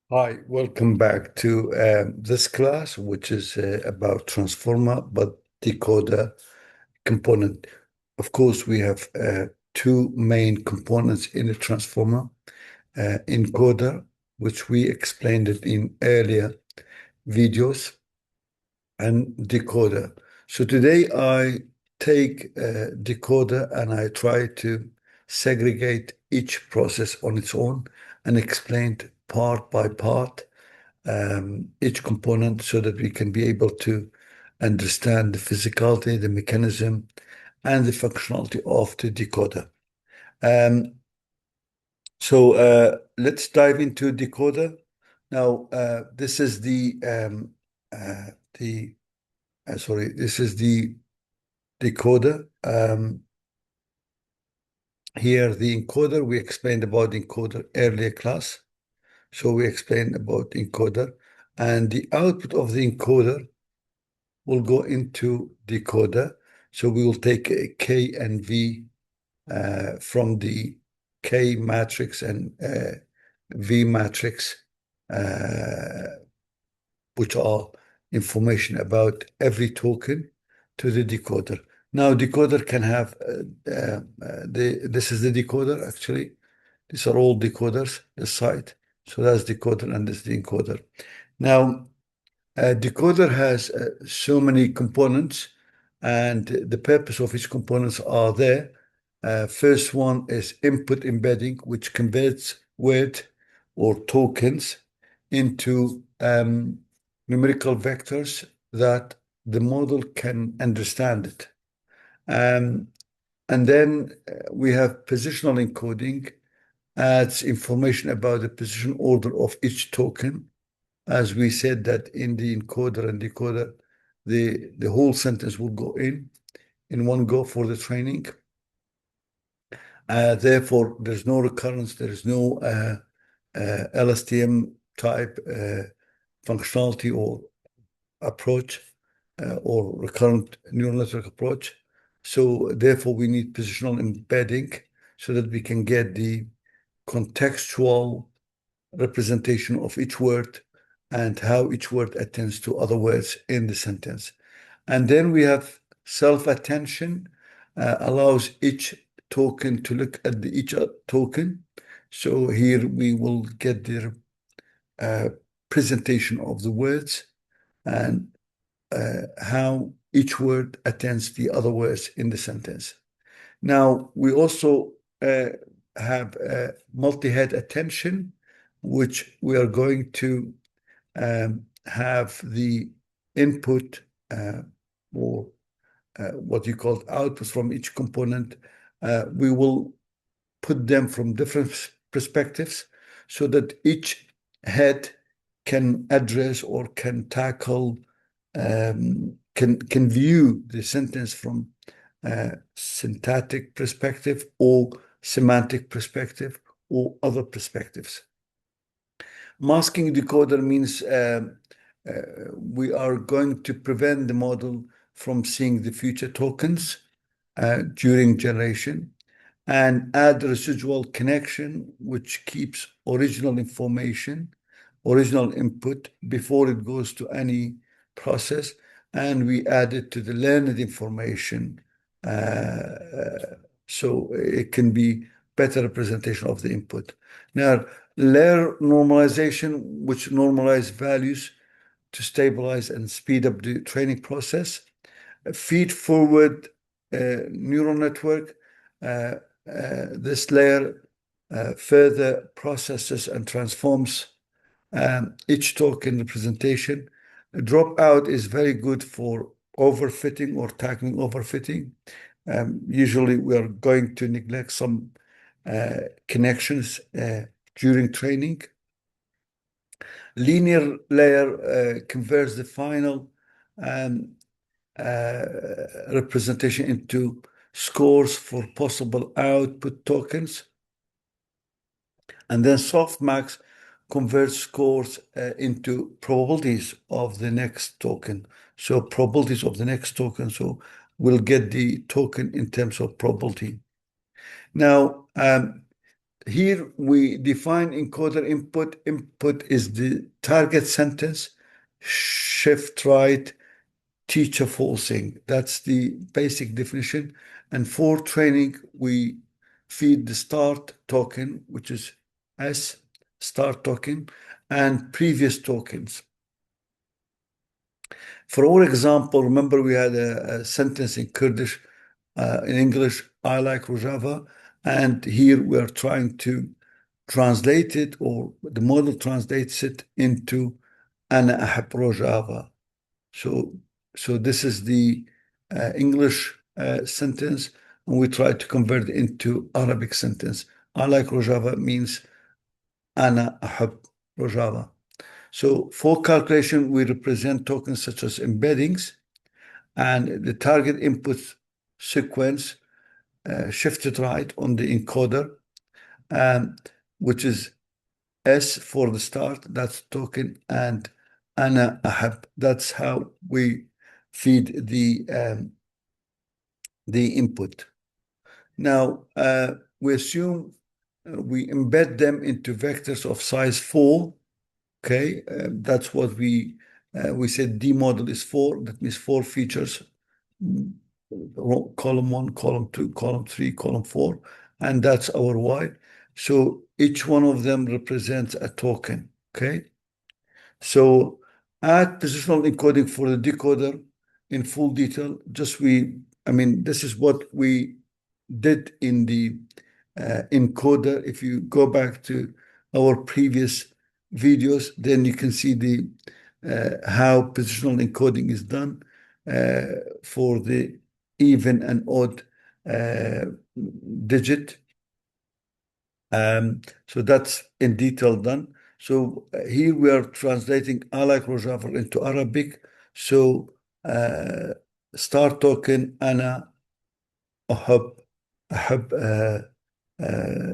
Hi, welcome back to this class, which is about transformer but decoder component. Of course, we have two main components in a transformer, encoder, which we explained it in earlier videos, and decoder. So today I take decoder and I try to segregate each process on its own and explain it part by part, each component, so that we can be able to understand the physicality, the mechanism, and the functionality of the decoder. Um, let's dive into decoder. Now, this is the sorry, this is the decoder. Here, the encoder, we explained about the encoder earlier class. So we explained about encoder, and the output of the encoder will go into decoder. So we will take a K and V from the K matrix and V matrix, uh, which are information about every token to the decoder. Now, decoder can have this is the decoder actually. These are all decoders, the site. So that's decoder and this is the encoder. Now, a decoder has so many components, and the purpose of each components are there. First one is input embedding, which converts word or tokens into numerical vectors that the model can understand it. Um, and then we have positional encoding, adds information about the position order of each token. As we said that in the encoder and decoder, the whole sentence will go in one go for the training. Therefore, there's no recurrence, there is no LSTM type functionality or approach or recurrent neural network approach. So therefore, we need positional embedding so that we can get the contextual representation of each word and how each word attends to other words in the sentence. And then we have self-attention, allows each token to look at each token. So here we will get the presentation of the words and how each word attends the other words in the sentence. Now, we also have multi-head attention, which we are going to have the input or what you call outputs from each component. We will put them from different perspectives so that each head can address or can tackle, can view the sentence from syntactic perspective or semantic perspective or other perspectives. Masking decoder means we are going to prevent the model from seeing the future tokens during generation and add residual connection, which keeps original information, original input before it goes to any process. And we add it to the learned information so it can be better representation of the input. Now, layer normalization, which normalize values to stabilize and speed up the training process. Feed forward neural network. This layer further processes and transforms each token representation. Dropout is very good for overfitting or tackling overfitting. Usually we are going to neglect some connections during training. Linear layer converts the final um, representation into scores for possible output tokens. And then softmax converts scores into probabilities of the next token. So probabilities of the next token. So we'll get the token in terms of probability. Now, here we define encoder input. Input is the target sentence, shift right, teacher forcing. That's the basic definition. And for training, we feed the start token, which is S, start token, and previous tokens. For our example, remember we had a sentence in Kurdish, in English, I like Rojava, and here we are trying to translate it, or the model translates it into أنا أحب Rojava. So this is the English sentence, and we try to convert it into Arabic sentence. I like Rojava means أنا أحب Rojava. So for calculation, we represent tokens such as embeddings, and the target input sequence shifted right on the encoder, which is S for the start, that's token, and أنا أحب. That's how we feed the input. Now, we assume we embed them into vectors of size 4. Okay, that's what we said D model is 4. That means 4 features, column 1, column 2, column 3, column 4, and that's our Y. So each one of them represents a token. Okay, so add positional encoding for the decoder in full detail. This is what we did in the encoder. If you go back to our previous videos, then you can see the how positional encoding is done for the even and odd digit. So that's in detail done. So here we are translating I like Rojava into Arabic. So start token أنا أحب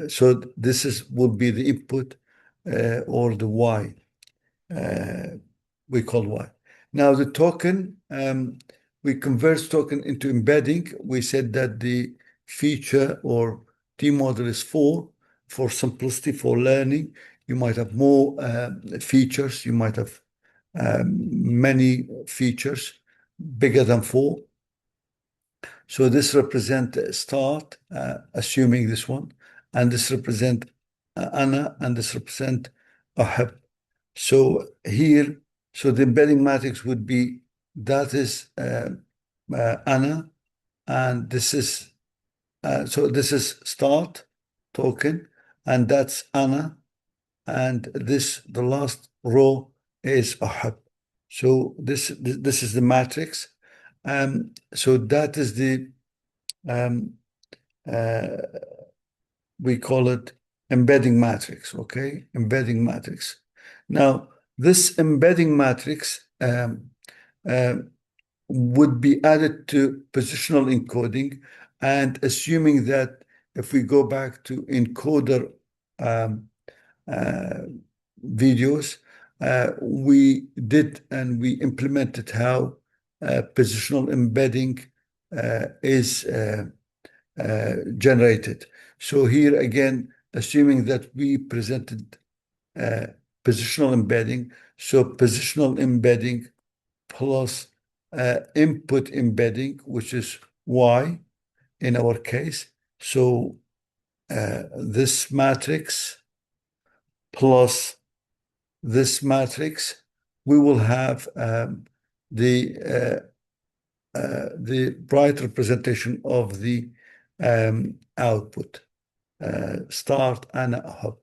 so this will be the input or the Y. We call Y. Now the token, we convert token into embedding. We said that the feature or T model is 4 for simplicity, for learning. You might have more features. You might have many features bigger than 4. So this represent start, assuming this one, and this represent Ana, and this represent Ahab. So here, so the embedding matrix would be that is Ana, and this is so this is start token, and that's Ana, and this the last row is Ahab. So this is the matrix. So that is the we call it embedding matrix. Okay, embedding matrix. Now this embedding matrix would be added to positional encoding, and assuming that if we go back to encoder videos, we did and we implemented how positional embedding is generated. So here again, assuming that we presented positional embedding, so positional embedding plus input embedding, which is Y in our case. So this matrix plus this matrix, we will have the bright representation of the output, start and hub.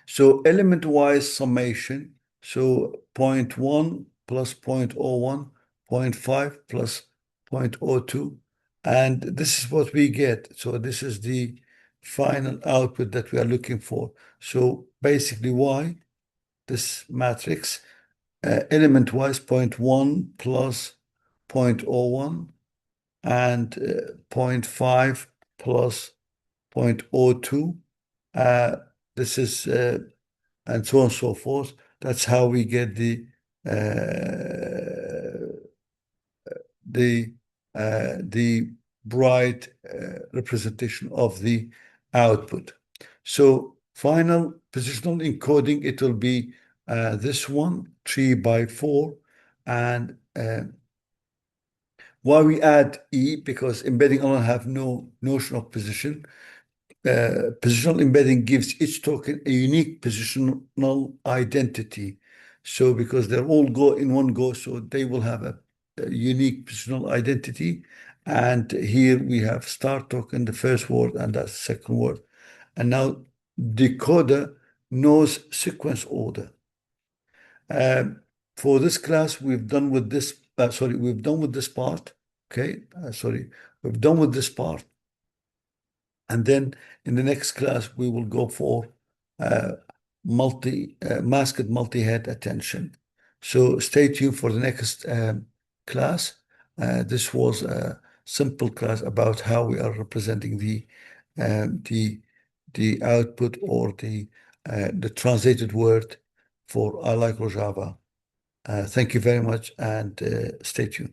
So element-wise summation, so 0.1 plus 0.01, 0.5 plus 0.02, and this is what we get. So this is the final output that we are looking for. So basically Y, this matrix, element-wise 0.1 plus 0.01 and 0.5 plus 0.02. This is and so on and so forth. That's how we get the bright representation of the output. So final positional encoding, it will be this one, 3 by 4. And why we add E? Because embedding alone have no notion of position. Positional embedding gives each token a unique positional identity. So because they're all go in one go, so they will have a unique positional identity. And here we have start token, the first word, and that's the second word. And now decoder knows sequence order. For this class, we've done with this, we've done with this part. Okay, we've done with this part. And then in the next class, we will go for masked multi-head attention. So stay tuned for the next class. This was a simple class about how we are representing um, the the output or the translated word for I like Rojava. Thank you very much and stay tuned.